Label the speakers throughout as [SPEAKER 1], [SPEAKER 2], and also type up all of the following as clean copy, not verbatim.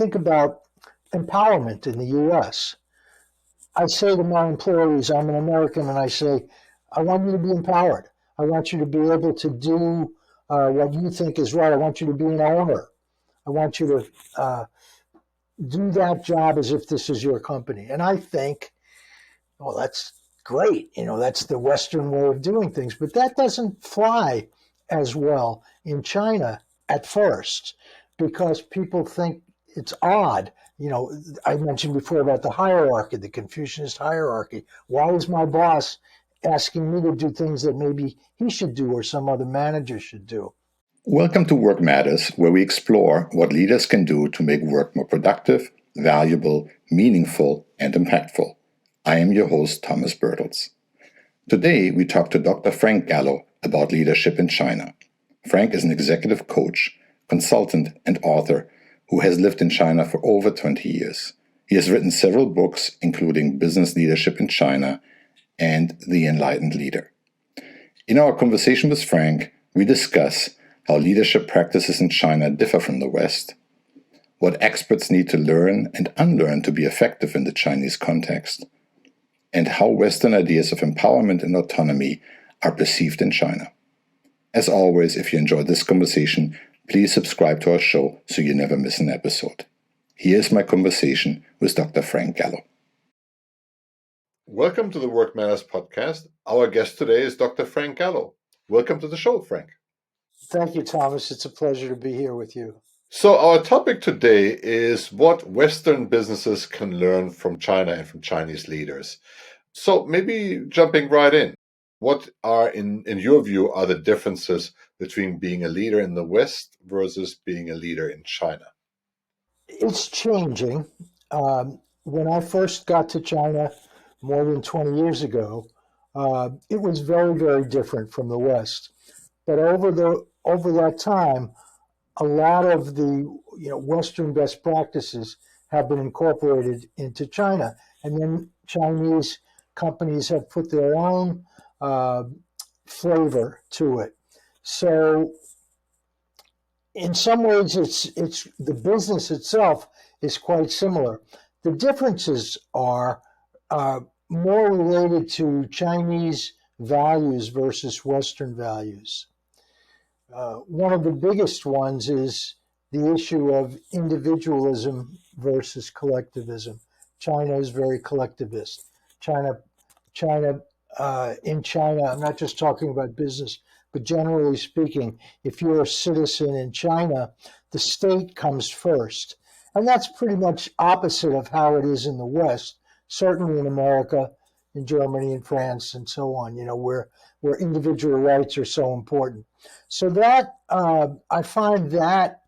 [SPEAKER 1] think about empowerment in the U.S., I say to my employees, I'm an American, and I say, I want you to be empowered. I want you to be able to do what you think is right. I want you to be an owner. I want you to do that job as if this is your company. And I think, well, that's great. That's the Western way of doing things. But that doesn't fly as well in China at first because people think it's odd. I mentioned before about the hierarchy, the Confucianist hierarchy. Why is my boss asking me to do things that maybe he should do or some other manager should do?
[SPEAKER 2] Welcome to Work Matters, where we explore what leaders can do to make work more productive, valuable, meaningful, and impactful. I am your host, Thomas Bertels. Today, we talk to Dr. Frank Gallo about leadership in China. Frank is an executive coach, consultant, and author who has lived in China for over 20 years. He has written several books, including Business Leadership in China and The Enlightened Leader. In our conversation with Frank, we discuss how leadership practices in China differ from the West, what experts need to learn and unlearn to be effective in the Chinese context, and how Western ideas of empowerment and autonomy are perceived in China. As always, if you enjoyed this conversation, please subscribe to our show so you never miss an episode. Here's my conversation with Dr. Frank Gallo. Welcome to the Work Matters podcast. Our guest today is Dr. Frank Gallo. Welcome to the show, Frank.
[SPEAKER 1] Thank you, Thomas. It's a pleasure to be here with you.
[SPEAKER 2] So our topic today is what Western businesses can learn from China and from Chinese leaders. So maybe jumping right in, what are, in your view, are the differences between being a leader in the West versus being a leader in China?
[SPEAKER 1] It's changing. When I first got to China more than 20 years ago, it was very, very different from the West. But over that time, a lot of the Western best practices have been incorporated into China, and then Chinese companies have put their own flavor to it. So, in some ways, it's the business itself is quite similar. The differences are more related to Chinese values versus Western values. One of the biggest ones is the issue of individualism versus collectivism. China is very collectivist. In China, I'm not just talking about business, but generally speaking, if you're a citizen in China, the state comes first. And that's pretty much opposite of how it is in the West, certainly in America, in Germany, and France, and so on, where individual rights are so important. So that I find that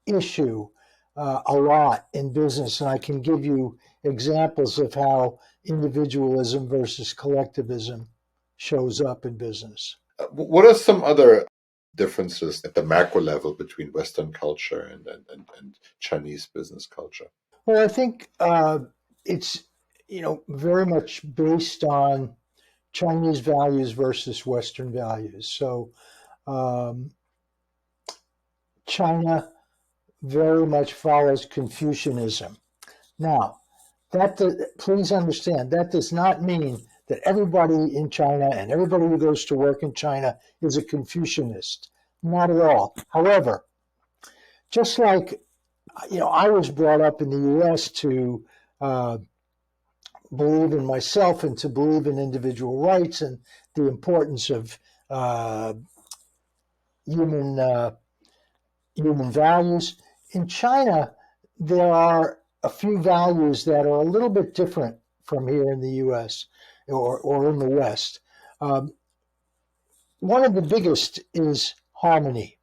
[SPEAKER 1] issue a lot in business, and I can give you examples of how individualism versus collectivism shows up in business.
[SPEAKER 2] What are some other differences at the macro level between Western culture and Chinese business culture?
[SPEAKER 1] Well, I think it's very much based on Chinese values versus Western values. So China very much follows Confucianism. Now, please understand, that does not mean that everybody in China and everybody who goes to work in China is a Confucianist. Not at all. However, just like I was brought up in the U.S. to believe in myself and to believe in individual rights and the importance of human values. In China, there are a few values that are a little bit different from here in the U.S. or in the West. One of the biggest is harmony.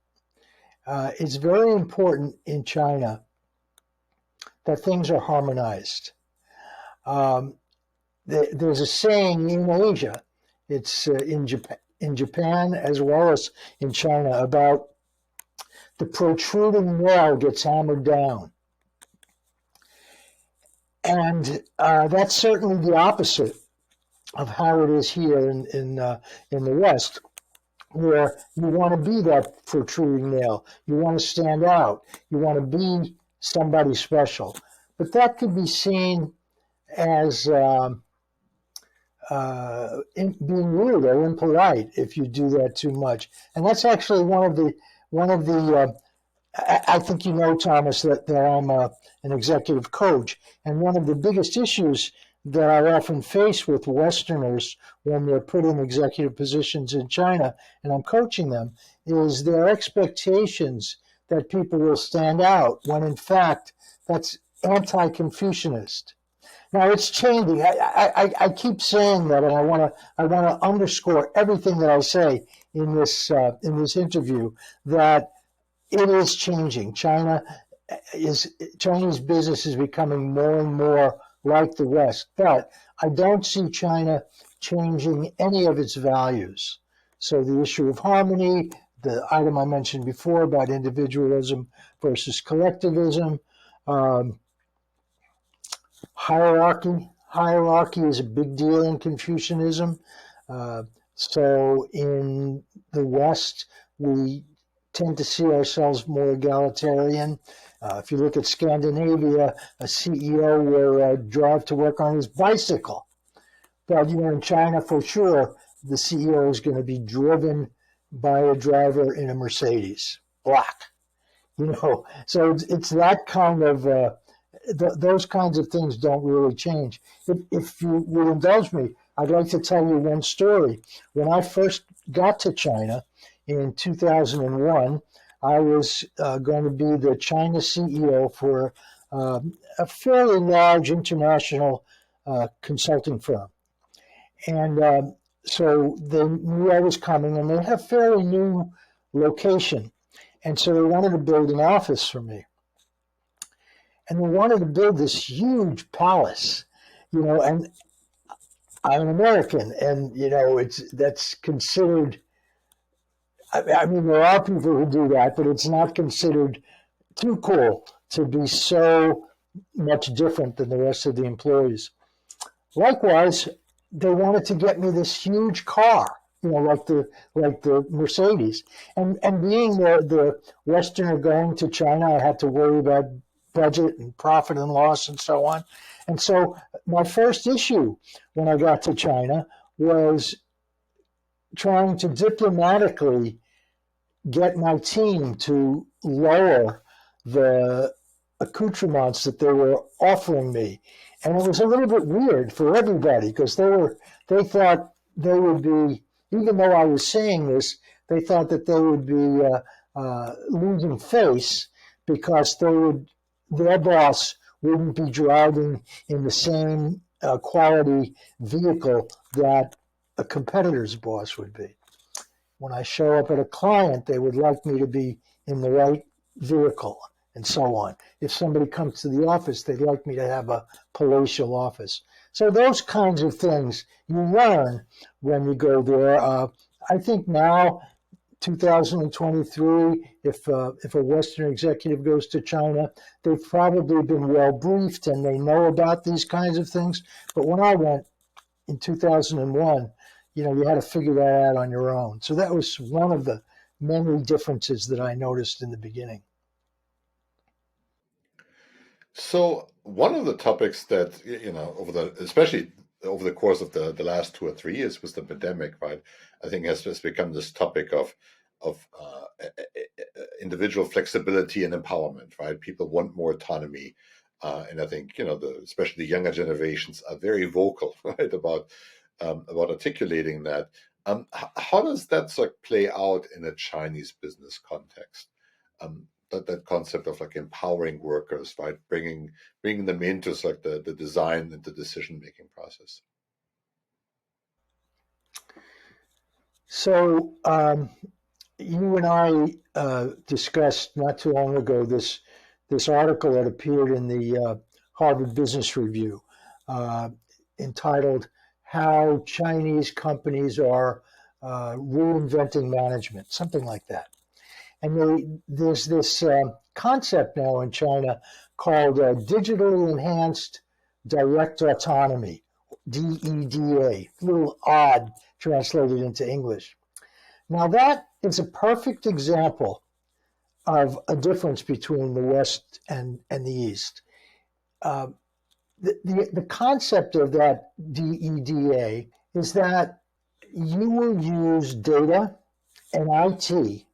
[SPEAKER 1] It's very important in China that things are harmonized. There's a saying in Asia, it's in Japan as well as in China, about the protruding nail gets hammered down. And that's certainly the opposite of how it is here in the West, where you want to be that protruding nail. You want to stand out. You want to be somebody special. But that could be seen as being rude or impolite if you do that too much. And that's actually one of the I think you know, Thomas, that I'm an executive coach, and one of the biggest issues that I often face with Westerners when they're put in executive positions in China, and I'm coaching them, is their expectations that people will stand out, when in fact that's anti-Confucianist. Now it's changing. I keep saying that, and I want to underscore everything that I say in this interview, that it is changing. Chinese business is becoming more and more like the West, but I don't see China changing any of its values. So the issue of harmony, the item I mentioned before about individualism versus collectivism, um, hierarchy is a big deal in Confucianism. Uh, so in the West, we tend to see ourselves more egalitarian. If you look at Scandinavia, a CEO will drive to work on his bicycle. But in China, for sure, the CEO is going to be driven by a driver in a Mercedes, black. So it's that kind of those kinds of things don't really change. If you will indulge me, I'd like to tell you one story. When I first got to China in 2001, I was going to be the China CEO for a fairly large international consulting firm. And so they knew I was coming, and they had a fairly new location. And so they wanted to build an office for me. And they wanted to build this huge palace, and I'm an American, and that's considered. I mean, there are people who do that, but it's not considered too cool to be so much different than the rest of the employees. Likewise, they wanted to get me this huge car, like the Mercedes, and being the Westerner going to China, I had to worry about budget and profit and loss and so on. And so my first issue when I got to China was trying to diplomatically get my team to lower the accoutrements that they were offering me. And it was a little bit weird for everybody because they thought they would be, even though I was saying this, they thought that they would be losing face because their boss wouldn't be driving in the same quality vehicle that a competitor's boss would be. When I show up at a client, they would like me to be in the right vehicle and so on. If somebody comes to the office, they'd like me to have a palatial office. So those kinds of things you learn when you go there. I think now, 2023, if a Western executive goes to China, they've probably been well briefed and they know about these kinds of things. But when I went in 2001, you had to figure that out on your own. So that was one of the many differences that I noticed in the beginning.
[SPEAKER 2] So one of the topics that especially over the course of the last 2 or 3 years was the pandemic, right? I think has become this topic of individual flexibility and empowerment, right? People want more autonomy, and I think especially the younger generations are very vocal, right, about articulating that. How does that sort of play out in a Chinese business context? That concept of like empowering workers, right? Bringing them into sort of the design and the decision making process.
[SPEAKER 1] So you and I discussed not too long ago this article that appeared in the Harvard Business Review uh, entitled "How Chinese Companies Are Reinventing Management," something like that. And there's this concept now in China called digitally enhanced direct autonomy, DEDA, a little odd translated into English. Now, that is a perfect example of a difference between the West and the East. The concept of that DEDA is that you will use data and IT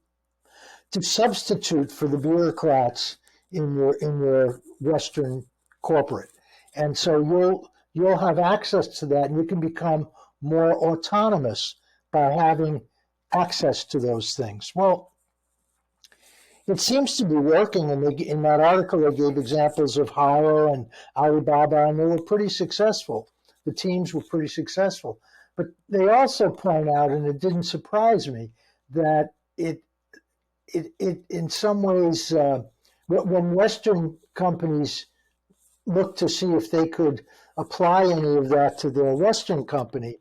[SPEAKER 1] to substitute for the bureaucrats in your Western corporate, and so you'll have access to that, and you can become more autonomous by having access to those things. Well, it seems to be working, and in that article they gave examples of Hire and Alibaba, and they were pretty successful. The teams were pretty successful, but they also point out, and it didn't surprise me, that it in some ways, when Western companies looked to see if they could apply any of that to their Western company,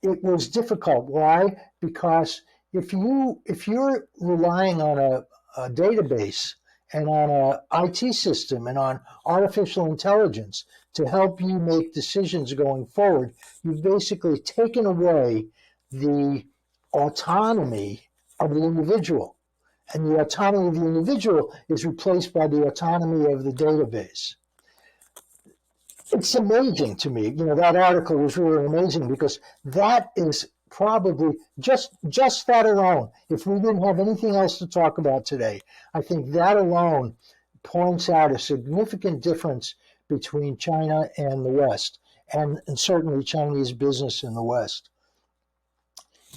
[SPEAKER 1] it was difficult. Why? Because if you're relying on a database and on a IT system and on artificial intelligence to help you make decisions going forward, you've basically taken away the autonomy of the individual. And the autonomy of the individual is replaced by the autonomy of the database. It's amazing to me. That article was really amazing because that is probably just that alone. If we didn't have anything else to talk about today, I think that alone points out a significant difference between China and the West, and certainly Chinese business in the West.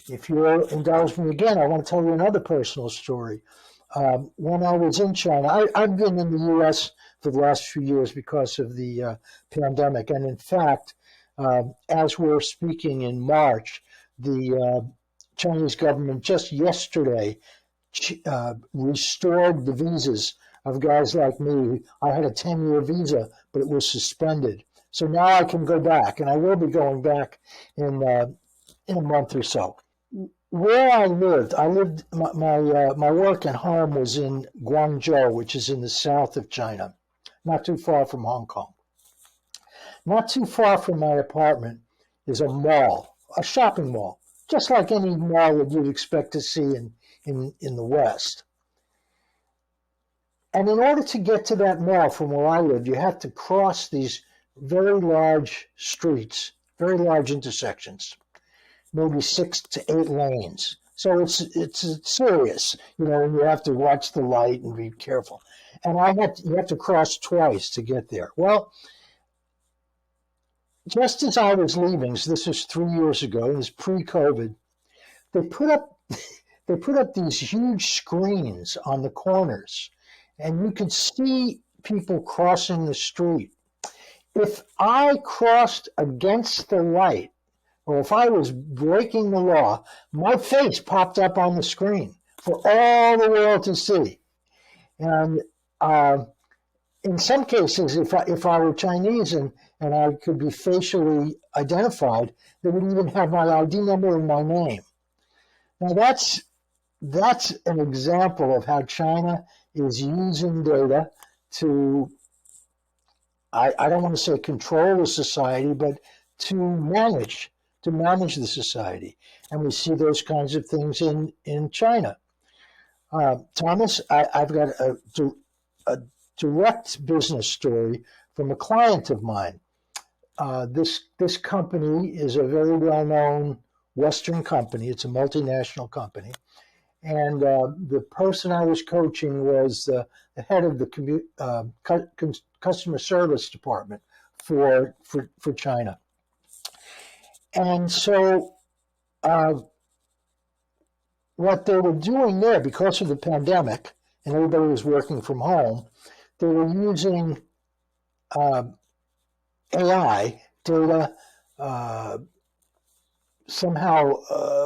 [SPEAKER 1] If you'll indulge me again, I want to tell you another personal story. When I was in China, I've been in the U.S. for the last few years because of the pandemic. And in fact, as we're speaking in March, the Chinese government just yesterday restored the visas of guys like me. I had a 10-year visa, but it was suspended. So now I can go back, and I will be going back in a month or so. Where I lived, my work and home was in Guangzhou, which is in the south of China, not too far from Hong Kong. Not too far from my apartment is a mall, a shopping mall, just like any mall that you'd expect to see in the West. And in order to get to that mall from where I lived, you have to cross these very large streets, very large intersections, maybe 6 to 8 lanes. So it's serious, and you have to watch the light and be careful. And you have to cross twice to get there. Well, just as I was leaving, so this was 3 years ago, it was pre-COVID, they put up these huge screens on the corners, and you could see people crossing the street. If I crossed against the light, or if I was breaking the law, my face popped up on the screen for all the world to see. And in some cases, if I were Chinese and I could be facially identified, they would even have my ID number and my name. Now that's an example of how China is using data to, I don't want to say control the society, but to manage the society. And we see those kinds of things in China. Thomas, I've got a direct business story from a client of mine. This company is a very well-known Western company. It's a multinational company. And the person I was coaching was the head of the customer service department for China. And so what they were doing there, because of the pandemic, and everybody was working from home, they were using AI data, somehow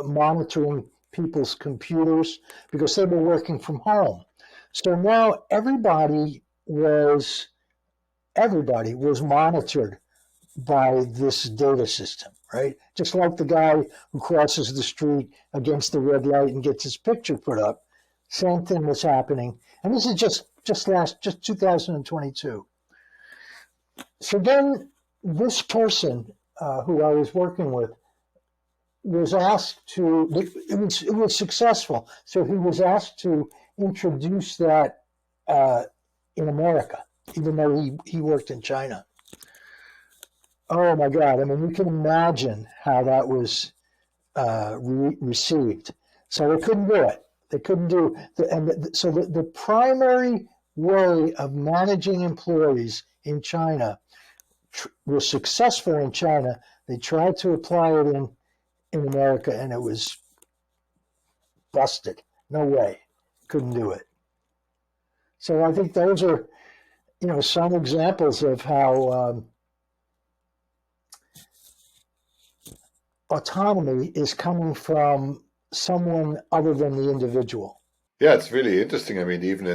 [SPEAKER 1] monitoring people's computers because they were working from home. So now everybody was monitored by this data system, right? Just like the guy who crosses the street against the red light and gets his picture put up, same thing was happening. And this is just 2022. So then this person who I was working with was asked to, it was successful. So he was asked to introduced that uh, in America, even though he worked in China. Oh my God! I mean, you can imagine how that was received. So they couldn't do it. They couldn't do so the primary way of managing employees in China was successful in China. They tried to apply it in America, and it was busted. No way, couldn't do it. So I think those are some examples of how autonomy is coming from someone other than the individual.
[SPEAKER 3] Yeah, it's really interesting. I mean, even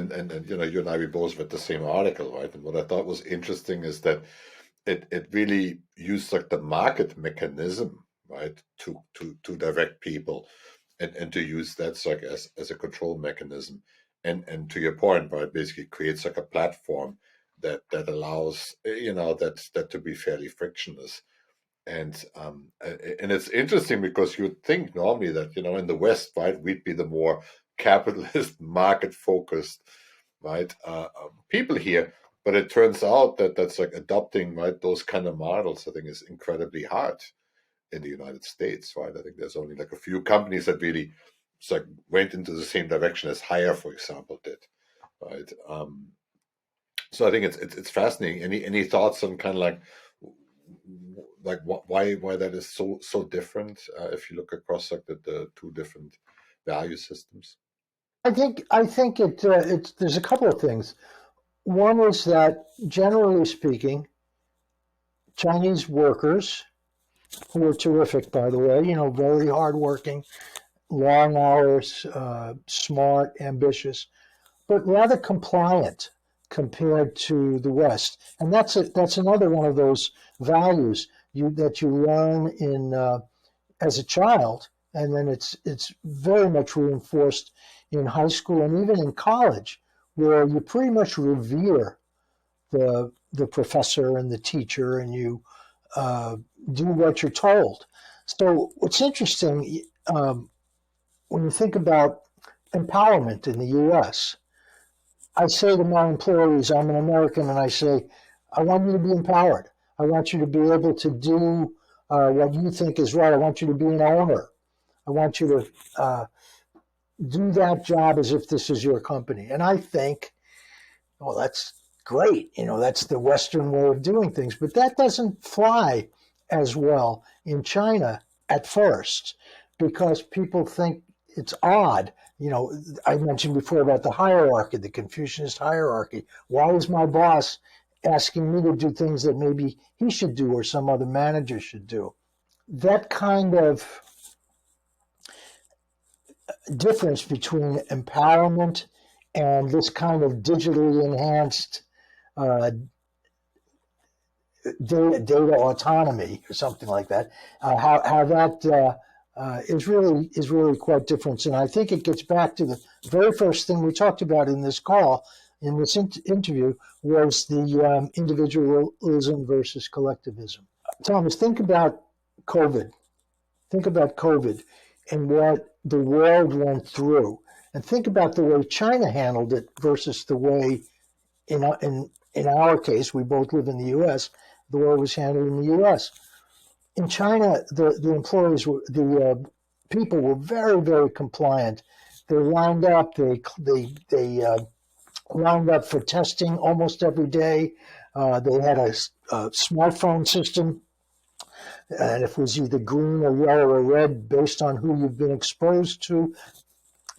[SPEAKER 3] you know, you and I, we both read the same article, right? And what I thought was interesting is that it really used like the market mechanism, right, to direct people and to use that like as a control mechanism. And to your point, right, basically creates like a platform that allows, you know, that to be fairly frictionless. And it's interesting because you would think normally that, you know, in the West, right, we'd be the more capitalist, market focused, right, people here. But it turns out that that's like adopting, right, those kind of models, I think, is incredibly hard in the United States, right? I think there's only like a few companies that really like went into the same direction as Hire, for example, did, right? So I think it's fascinating. Any thoughts on kind of like why that is so different if you look across like the two different value systems?
[SPEAKER 1] I think it's there's a couple of things. One is that generally speaking, Chinese workers who are terrific, by the way, very hardworking, long hours, smart, ambitious, but rather compliant compared to the West. And that's another one of those values that you learn in as a child, and then it's very much reinforced in high school and even in college, where you pretty much revere the professor and the teacher, and you uh, do what you're told. So what's interesting when you think about empowerment in the U.S., I say to my employees, I'm an American, and I say, I want you to be empowered. I want you to be able to do what you think is right. I want you to be an owner. I want you to do that job as if this is your company. And I think, well, that's great. That's the Western way of doing things. But that doesn't fly as well in China at first because people think it's odd. I mentioned before about the hierarchy, the Confucianist hierarchy. Why is my boss asking me to do things that maybe he should do or some other manager should do? That kind of difference between empowerment and this kind of digitally enhanced uh, data autonomy or something like that. How that is really quite different, and I think it gets back to the very first thing we talked about in this call, in this interview, was the individualism versus collectivism. Thomas, think about COVID. Think about COVID and what the world went through, and think about the way China handled it versus the way in our case, we both live in the U.S. The way it was handled in the U.S. In China, the employees were the people were very very compliant. They lined up. They lined up for testing almost every day. They had a smartphone system, and if it was either green or yellow or red based on who you've been exposed to.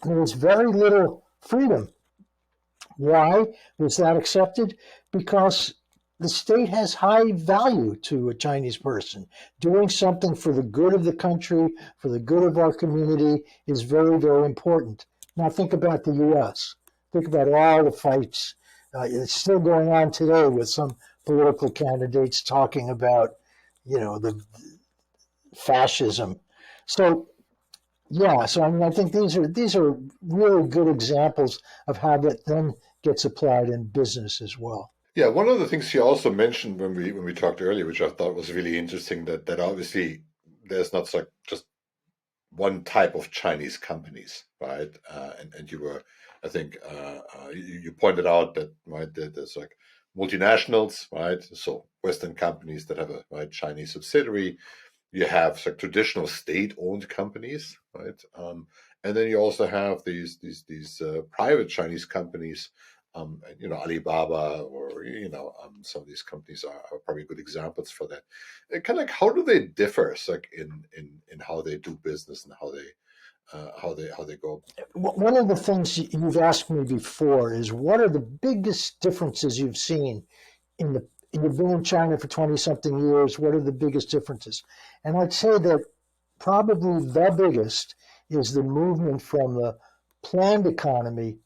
[SPEAKER 1] There was very little freedom. Why was that accepted? Because the state has high value to a Chinese person. Doing something for the good of the country, for the good of our community, is very, very important. Now, think about the U.S. Think about all the fights. It's still going on today with some political candidates talking about, the fascism. So, yeah, so I mean, I think these are really good examples of how that then gets applied in business as well.
[SPEAKER 3] Yeah, one of the things you also mentioned when we talked earlier, which I thought was really interesting, that obviously there's not like just one type of Chinese companies, right? And you were, I think, you pointed out that, right, that there's like multinationals, right? So Western companies that have a right Chinese subsidiary. You have like traditional state-owned companies, right? And then you also have these private Chinese companies. Alibaba, or some of these companies are probably good examples for that. Kind of like, how do they differ, like in how they do business and how they go?
[SPEAKER 1] One of the things you've asked me before is what are the biggest differences you've seen in the you've been in China for 20 something years. What are the biggest differences? And I'd say that probably the biggest is the movement from the planned economy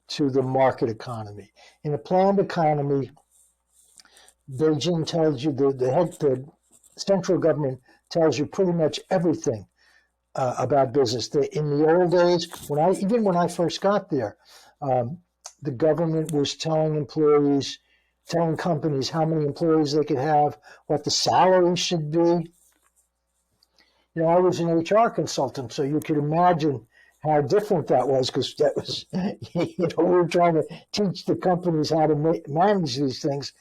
[SPEAKER 1] to the market economy. In a planned economy, Beijing tells you the central government tells you pretty much everything about business. In the old days, when I first got there, um, the government was telling companies how many employees they could have, what the salary should be. I was an HR consultant, so you could imagine how different that was, because that was, we were trying to teach the companies how to manage these things,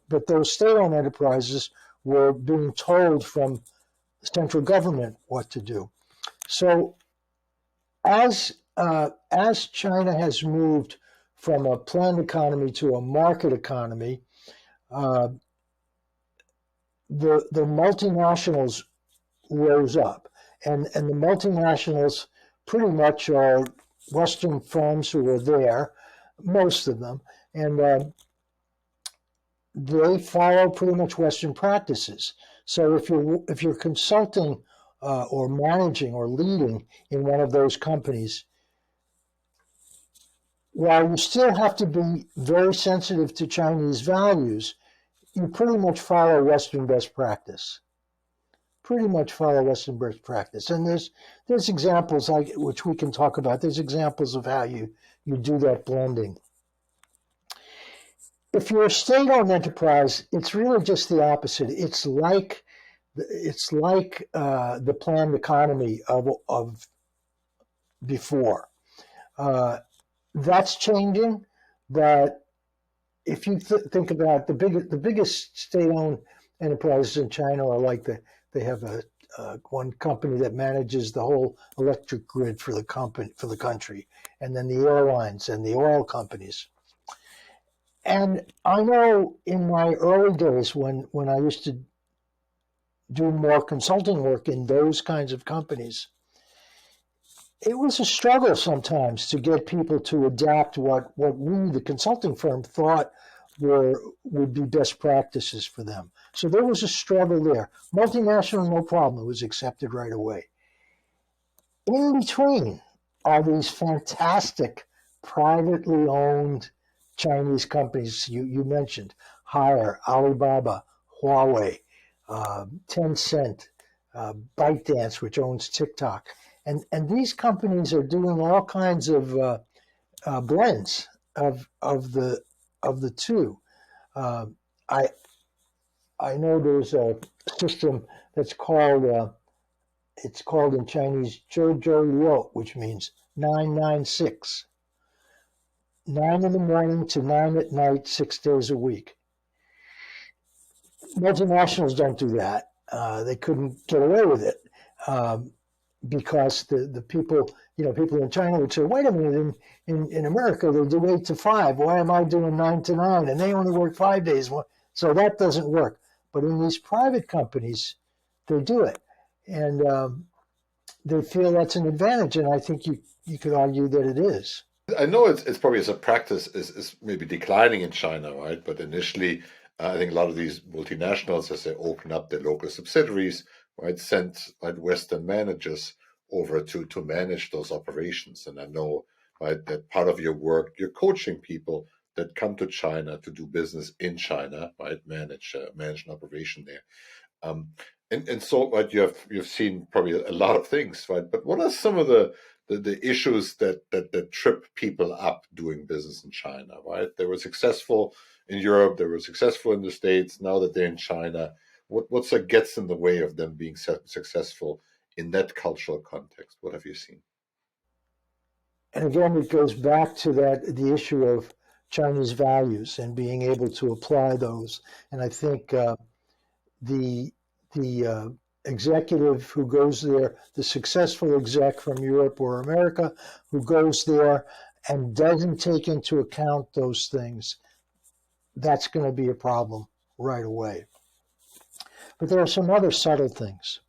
[SPEAKER 1] but those state-owned enterprises were being told from central government what to do. So as China has moved from a planned economy to a market economy, uh, the multinationals rose up, and the multinationals pretty much are Western firms who are there, most of them, and they follow pretty much Western practices. So if you're consulting or managing or leading in one of those companies, while you still have to be very sensitive to Chinese values, you pretty much follow Western best practice. Pretty much follow Western best practice. And there's examples which we can talk about. There's examples of how you do that blending. If you're a state-owned enterprise, it's really just the opposite. It's like the planned economy of before. That's changing, but if you think about the biggest state-owned enterprises in China are like they have one company that manages the whole electric grid for the country, and then the airlines and the oil companies. And I know in my early days when I used to do more consulting work in those kinds of companies, it was a struggle sometimes to get people to adapt what we, the consulting firm, thought would be best practices for them. So there was a struggle there. Multinational, no problem. It was accepted right away. In between are these fantastic privately owned Chinese companies you mentioned: Haier, Alibaba, Huawei, Tencent, ByteDance, which owns TikTok. And these companies are doing all kinds of blends of the two. Uh, I I know there's a system that's called it's called in Chinese Zhou Zhou Liu, which means 996. 9 in the morning to 9 at night, 6 days a week. Multinationals don't do that. They couldn't get away with it because the people, people in China would say, wait a minute, in America, they do 8 to 5. Why am I doing 9 to 9? And they only work 5 days. So that doesn't work. But in these private companies, they do it. And they feel that's an advantage. And I think you could argue that it is.
[SPEAKER 3] I know it's probably, as a practice, is maybe declining in China, right? But initially, I think a lot of these multinationals, as they open up their local subsidiaries, right, sent, right, Western managers over to manage those operations. And I know, right, that part of your work, you're coaching people that come to China to do business in China, right, manage an operation there. Um, and so, right, you've seen probably a lot of things, right? But what are some of the issues that trip people up doing business in China, right? They were successful in Europe, they were successful in the States. Now that they're in China, what's that gets in the way of them being successful in that cultural context? What have you seen?
[SPEAKER 1] And again, it goes back to the issue of Chinese values and being able to apply those. And I think the executive who goes there, the successful exec from Europe or America who goes there and doesn't take into account those things, that's going to be a problem right away. But there are some other subtle things.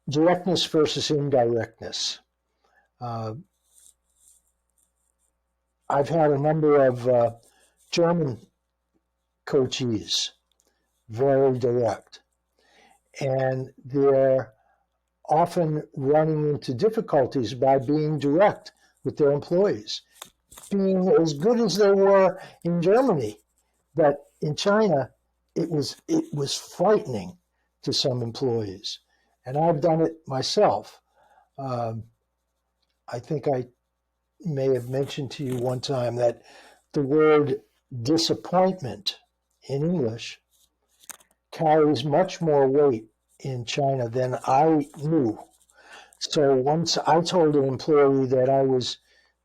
[SPEAKER 1] Directness versus indirectness. I've had a number of German coachees, very direct, and they're often running into difficulties by being direct with their employees, being as good as they were in Germany, but in China, it was frightening to some employees, and I've done it myself. I think I may have mentioned to you one time that the word disappointment in English carries much more weight in China than I knew. So once I told an employee that I was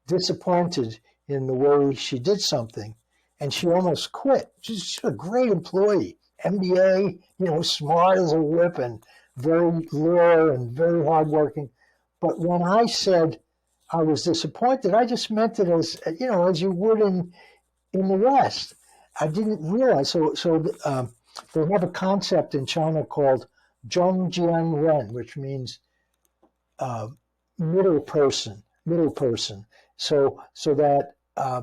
[SPEAKER 1] disappointed in the way she did something, and she almost quit. She's a great employee, MBA, smart as a whip and very loyal and very hardworking. But when I said I was disappointed, I just meant it as you would in the West. I didn't realize. So they have a concept in China called Zhongjian Ren, which means middle person. So that I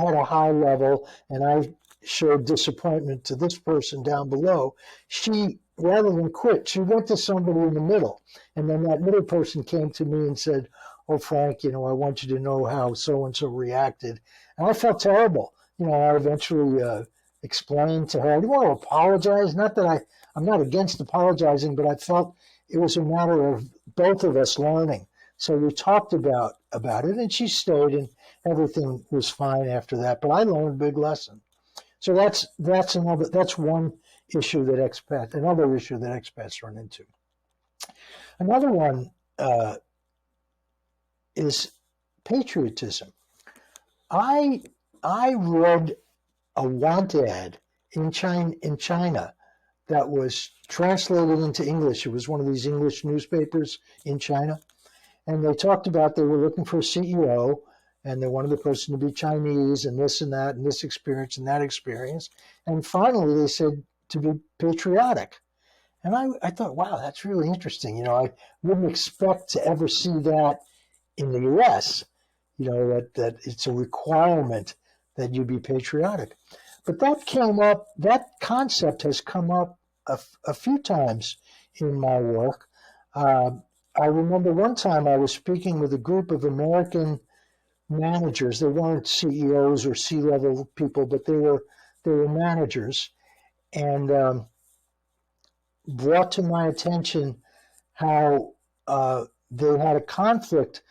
[SPEAKER 1] had a high level and I showed disappointment to this person down below. She, rather than quit, she went to somebody in the middle, and then that middle person came to me and said, "Oh, Frank, I want you to know how so and so reacted," and I felt terrible. I eventually explained to her, "I didn't want to apologize. Not that I'm not against apologizing, but I felt it was a matter of both of us learning." So we talked about it, and she stayed, and everything was fine after that. But I learned a big lesson. So that's one issue that another issue that expats run into. Another one is patriotism. I read a want ad in China that was translated into English. It was one of these English newspapers in China. And they talked about they were looking for a CEO, and they wanted the person to be Chinese and this and that and this experience and that experience. And finally, they said to be patriotic. And I thought, wow, that's really interesting. I wouldn't expect to ever see that in the U.S., that it's a requirement that you be patriotic. But that concept has come up a few times in my work. I remember one time I was speaking with a group of American managers. They weren't CEOs or C-level people, but they were managers, and brought to my attention how they had a conflict.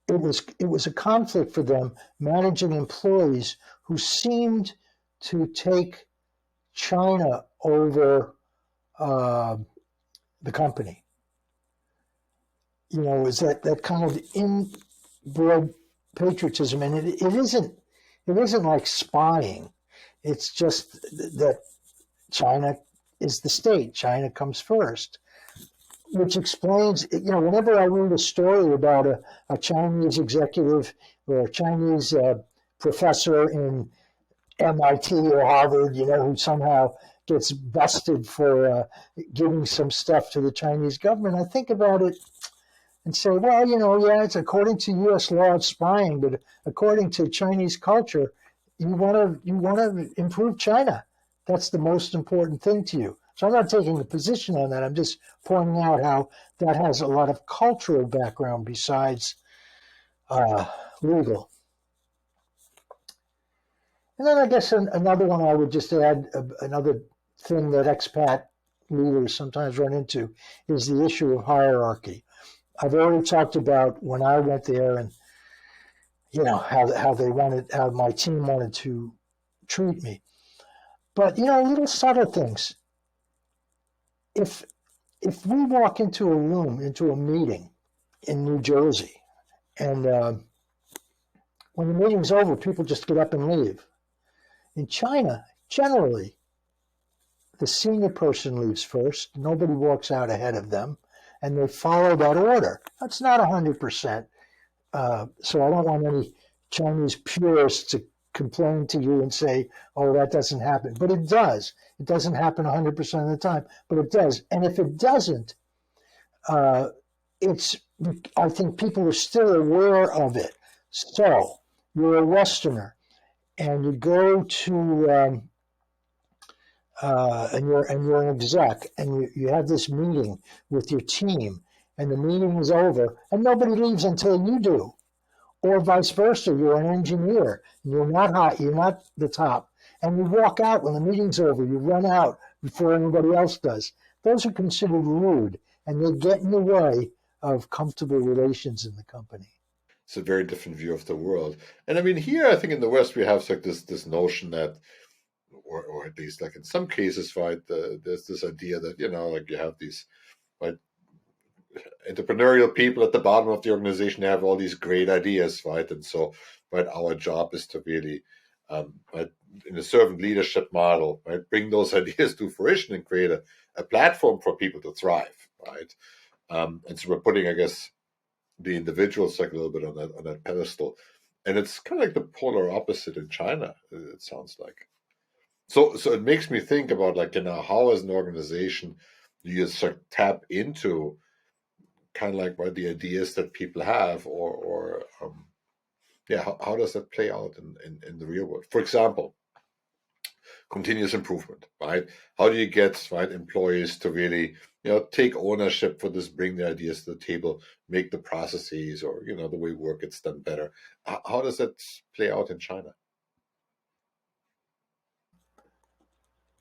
[SPEAKER 1] It was a conflict for them managing employees who seemed to take China over the company. Is that kind of inbred patriotism, and it isn't like spying. It's just that China is the state. China comes first, which explains, whenever I read a story about a Chinese executive or a Chinese professor in MIT or Harvard, who somehow gets busted for giving some stuff to the Chinese government, I think about it and say, well, it's according to U.S. law, it's spying, but according to Chinese culture, you want to improve China. That's the most important thing to you. So I'm not taking a position on that. I'm just pointing out how that has a lot of cultural background besides legal. And then I guess another one I would just add, another thing that expat leaders sometimes run into is the issue of hierarchy. I've already talked about when I went there and how my team wanted to treat me. But little subtle things. If if we walk into a room, into a meeting in New Jersey, and when the meeting's over, people just get up and leave. In China, generally, the senior person leaves first. Nobody walks out ahead of them, and they follow that order. That's not 100%. So I don't want any Chinese purists to complain to you and say, oh, that doesn't happen. But it does. It doesn't happen 100% of the time, but it does. And if it doesn't, I think people are still aware of it. So you're a Westerner, and you go to and you're an exec, and you have this meeting with your team, and the meeting is over, and nobody leaves until you do, or vice versa. You're an engineer, and you're not hot, you're not the top, and you walk out when the meeting's over. You run out before anybody else does. Those are considered rude, and they get in the way of comfortable relations in the company.
[SPEAKER 3] It's a very different view of the world. And I mean, here, I think in the West, we have like this notion that, or at least like in some cases, right, there's this idea that, like you have these, right, entrepreneurial people at the bottom of the organization have all these great ideas, right? And so, right, our job is to really, right, in a servant leadership model, right, bring those ideas to fruition and create a platform for people to thrive, right? And so we're putting, I guess, the individuals like a little bit on that pedestal, and it's kind of like the polar opposite in China. It sounds like. So it makes me think about like how as an organization do you sort of tap into kind of like what the ideas that people have, or yeah, how does that play out in the real world? For example, continuous improvement, right? How do you get employees to really take ownership for this, bring the ideas to the table, make the processes or the way work gets done better? How does that play out in China?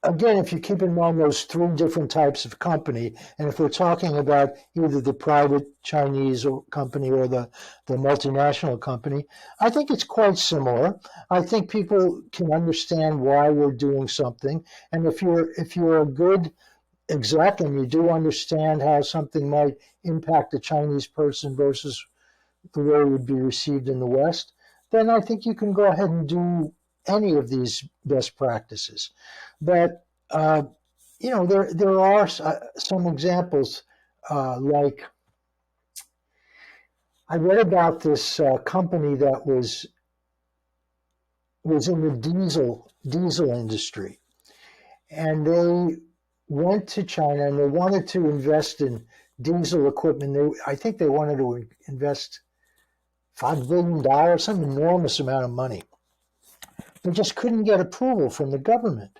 [SPEAKER 1] Again, if you keep in mind those three different types of company, and if we're talking about either the private Chinese company or the multinational company, I think it's quite similar. I think people can understand why we're doing something, and if you're a good exec and you do understand how something might impact a Chinese person versus the way it would be received in the West, then I think you can go ahead and do any of these best practices. But there are some examples, like I read about this company that was in the diesel industry, and they went to China and they wanted to invest in diesel equipment. I think they wanted to invest $5 billion, some enormous amount of money. They just couldn't get approval from the government.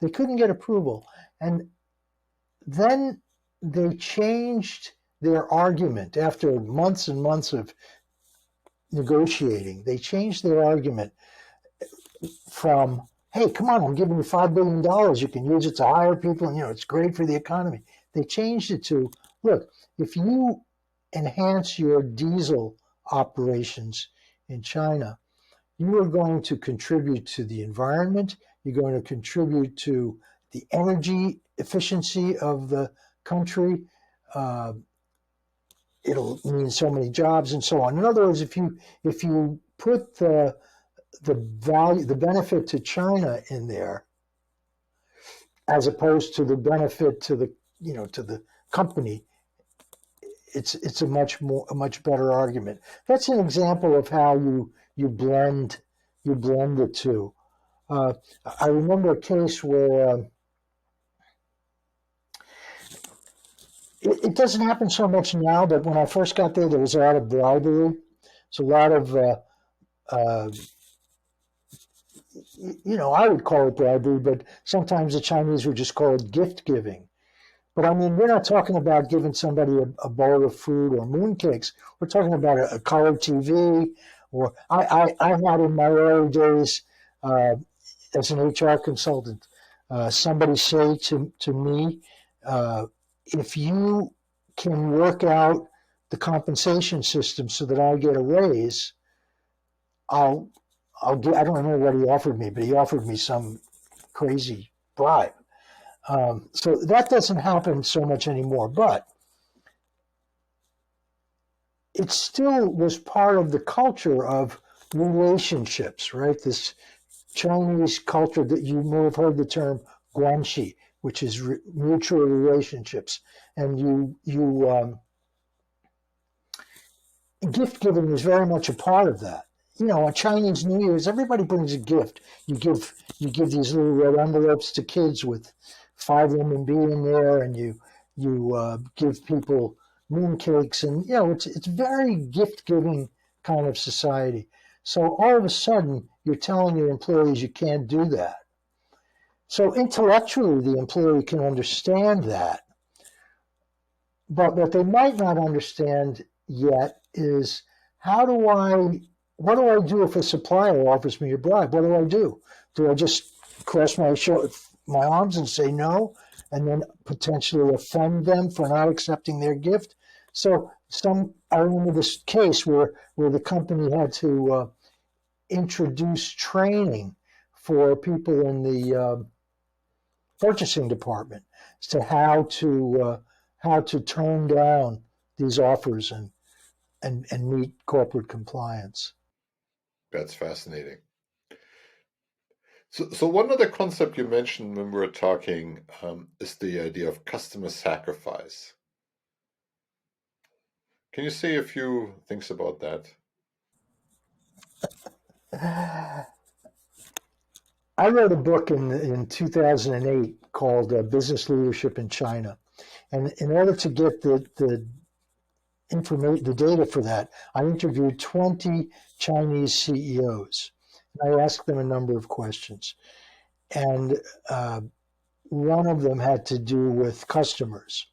[SPEAKER 1] They couldn't get approval. And then they changed their argument after months and months of negotiating. They changed their argument from, hey, come on, I'm giving you $5 billion. You can use it to hire people, and it's great for the economy. They changed it to, look, if you enhance your diesel operations in China, you are going to contribute to the environment. You're going to contribute to the energy efficiency of the country. It'll mean so many jobs and so on. In other words, if you put the value, the benefit to China in there, as opposed to the benefit to the company, it's a much better argument. That's an example of how you blend the two. I remember a case where it doesn't happen so much now, but when I first got there was a lot of bribery. It's a lot of I would call it bribery, but sometimes the Chinese would just call it gift giving. But I mean, we're not talking about giving somebody a bowl of food or mooncakes. We're talking about a color TV. Or I had in my early days as an HR consultant, somebody say to me, if you can work out the compensation system so that I get a raise, I'll get. I don't know what he offered me, but he offered me some crazy bribe. So that doesn't happen so much anymore, but it still was part of the culture of relationships, right? This Chinese culture that you may have heard the term guanxi, which is mutual relationships, and gift giving is very much a part of that. You know, on Chinese New Year's, everybody brings a gift. You give these little red envelopes to kids with 5 lemon bee in there, and you give people mooncakes, and you know it's very gift giving kind of society. So all of a sudden, you're telling your employees you can't do that. So intellectually, the employee can understand that, but what they might not understand yet is how do I, what do I do if a supplier offers me a bribe? What do I do? Do I just cross my arms and say no, and then potentially offend them for not accepting their gift? So I remember this case where the company had to introduce training for people in the purchasing department as to how to turn down these offers and meet corporate compliance.
[SPEAKER 3] That's fascinating. So one other concept you mentioned when we were talking is the idea of customer sacrifice. Can you say a few things about that?
[SPEAKER 1] I wrote a book in 2008 called Business Leadership in China. And in order to get the information, the data for that, I interviewed 20 Chinese CEOs. And I asked them a number of questions. And one of them had to do with customers.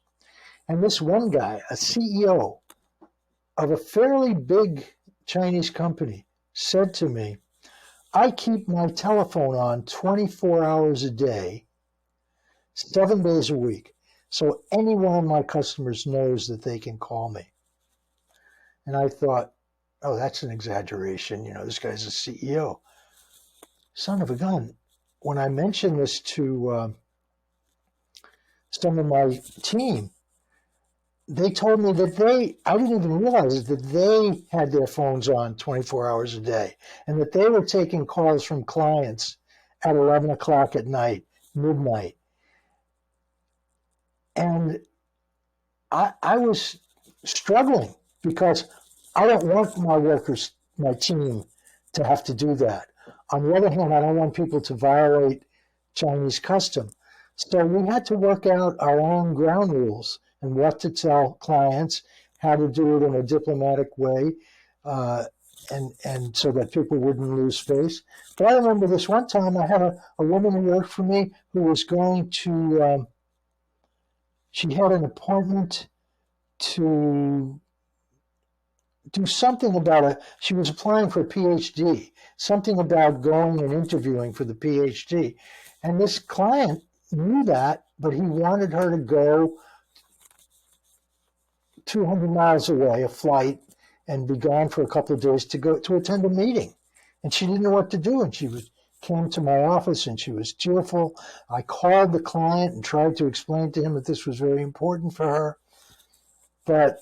[SPEAKER 1] And this one guy, a CEO of a fairly big Chinese company, said to me, I keep my telephone on 24 hours a day, 7 days a week. So any one of my customers knows that they can call me. And I thought, oh, that's an exaggeration. You know, this guy's a CEO. Son of a gun. When I mentioned this to some of my team, they told me that I didn't even realize that they had their phones on 24 hours a day and that they were taking calls from clients at 11 o'clock at night, midnight. And I was struggling because I don't want my workers, my team, to have to do that. On the other hand, I don't want people to violate Chinese custom. So we had to work out our own ground rules and what to tell clients, how to do it in a diplomatic way, uh, and so that people wouldn't lose face. But I remember this one time I had a woman who worked for me who was going to, she had an appointment to do something about she was applying for a PhD, something about going and interviewing for the PhD. And this client knew that, but he wanted her to go 200 miles away, a flight, and be gone for a couple of days to go to attend a meeting. And she didn't know what to do. And came to my office and she was tearful. I called the client and tried to explain to him that this was very important for her. But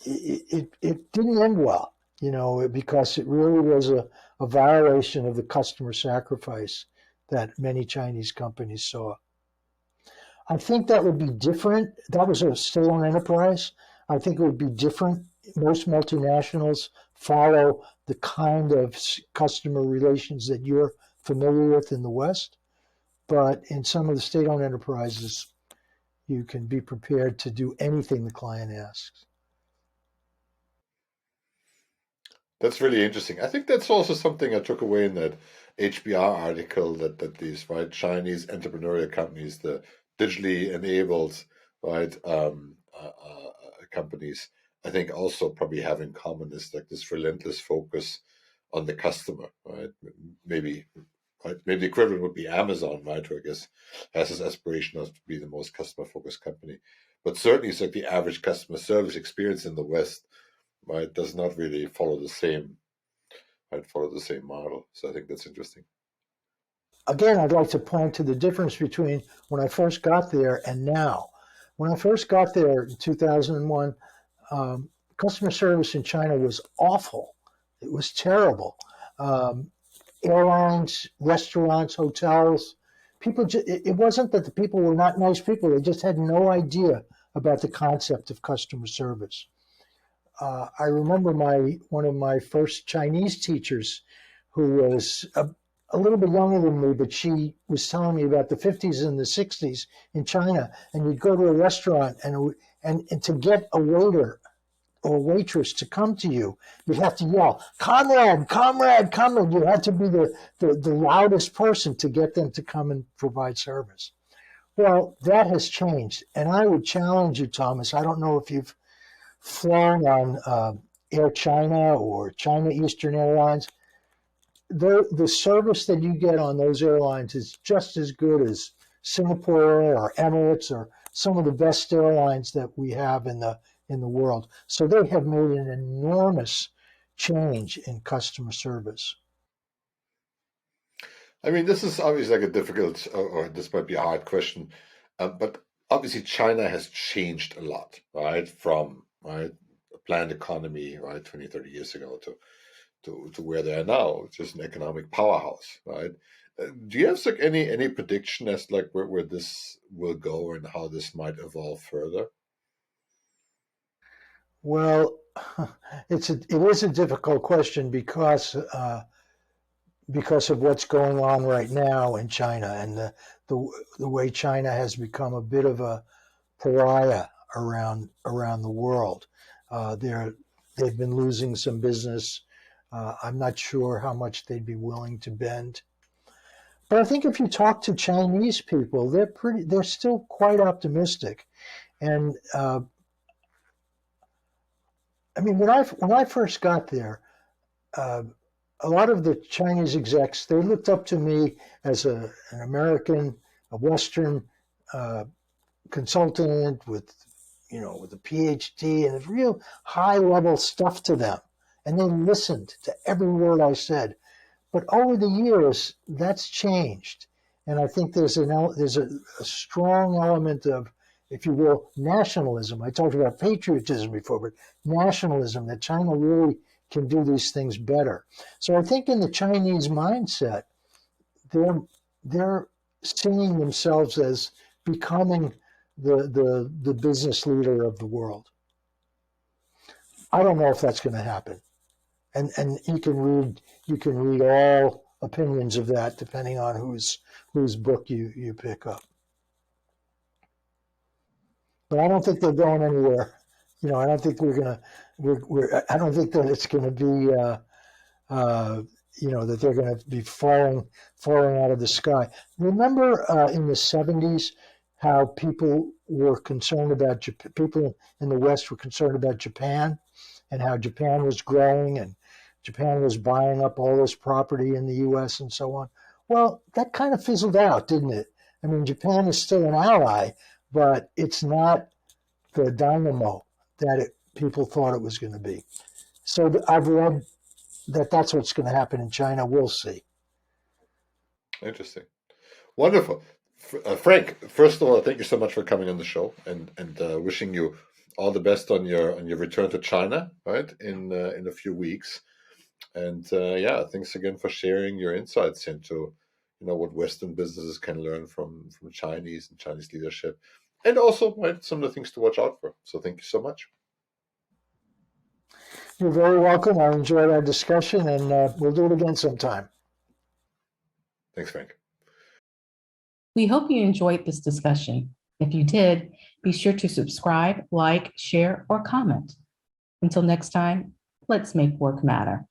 [SPEAKER 1] it didn't end well, you know, because it really was a violation of the customer sacrifice that many Chinese companies saw. I think that would be different. That was a state-owned enterprise. I think it would be different. Most multinationals follow the kind of customer relations that you're familiar with in the West. But in some of the state-owned enterprises, you can be prepared to do anything the client asks.
[SPEAKER 3] That's really interesting. I think that's also something I took away in that HBR article that these right Chinese entrepreneurial companies, the digitally enabled right companies, I think also probably have in common is like this relentless focus on the customer, right? Maybe right, maybe the equivalent would be Amazon, right? Who I guess has this aspiration of to be the most customer focused company, but certainly it's like the average customer service experience in the West, right, does not really follow the same, right, follow the same model. So I think that's interesting.
[SPEAKER 1] again, I'd like to point to the difference between when I first got there and now. When I first got there in 2001, customer service in China was awful. It was terrible. Um, Airlines, restaurants, hotels, it wasn't that the people were not nice people. They just had no idea about the concept of customer service. I remember one of my first Chinese teachers, who was a little bit younger than me, but she was telling me about the 50s and the 60s in China. And you'd go to a restaurant, and to get a waiter or waitress to come to you, you'd have to yell, "Comrade, comrade, comrade." You had to be the loudest person to get them to come and provide service. Well, that has changed. And I would challenge you, Thomas. I don't know if you've flown on Air China or China Eastern Airlines. The service that you get on those airlines is just as good as Singapore or Emirates or some of the best airlines that we have in the world. So they have made an enormous change in customer service.
[SPEAKER 3] I mean, this is obviously like a difficult, or this might be a hard question, but obviously China has changed a lot, right? From a planned economy, right, 20, 30 years ago to where they are now, just an economic powerhouse, right? Do you have like any prediction as like where this will go and how this might evolve further?
[SPEAKER 1] Well, it is a difficult question because of what's going on right now in China and the way China has become a bit of a pariah around the world. They've been losing some business. I'm not sure how much they'd be willing to bend. But I think if you talk to Chinese people, they're still quite optimistic. And I mean, when I first got there, a lot of the Chinese execs, they looked up to me as an American, a Western consultant with a PhD and real high level stuff to them, and they listened to every word I said. But over the years, that's changed, and I think there's a strong element of, if you will, nationalism. I talked about patriotism before, but nationalism, that China really can do these things better. So I think in the Chinese mindset, they're seeing themselves as becoming the business leader of the world. I don't know if that's going to happen, and you can read all opinions of that depending on whose book you pick up. But I don't think they're going anywhere. I don't think I don't think that it's going to be that they're going to be falling out of the sky. Remember in the 70s how people were concerned about people in the West were concerned about Japan, and how Japan was growing and Japan was buying up all this property in the U.S. and so on. Well, that kind of fizzled out, didn't it? I mean, Japan is still an ally, but it's not the dynamo that people thought it was going to be. So I've read that's what's going to happen in China. We'll see.
[SPEAKER 3] Interesting. Wonderful. Frank, first of all, thank you so much for coming on the show, and wishing you all the best on your return to China, right, in a few weeks. And yeah, thanks again for sharing your insights into what Western businesses can learn from Chinese and Chinese leadership, and also, right, some of the things to watch out for. So thank you so much.
[SPEAKER 1] You're very welcome. I enjoyed our discussion, and we'll do it again sometime.
[SPEAKER 3] Thanks, Frank.
[SPEAKER 4] We hope you enjoyed this discussion. If you did, be sure to subscribe, like, share, or comment. Until next time, let's make work matter.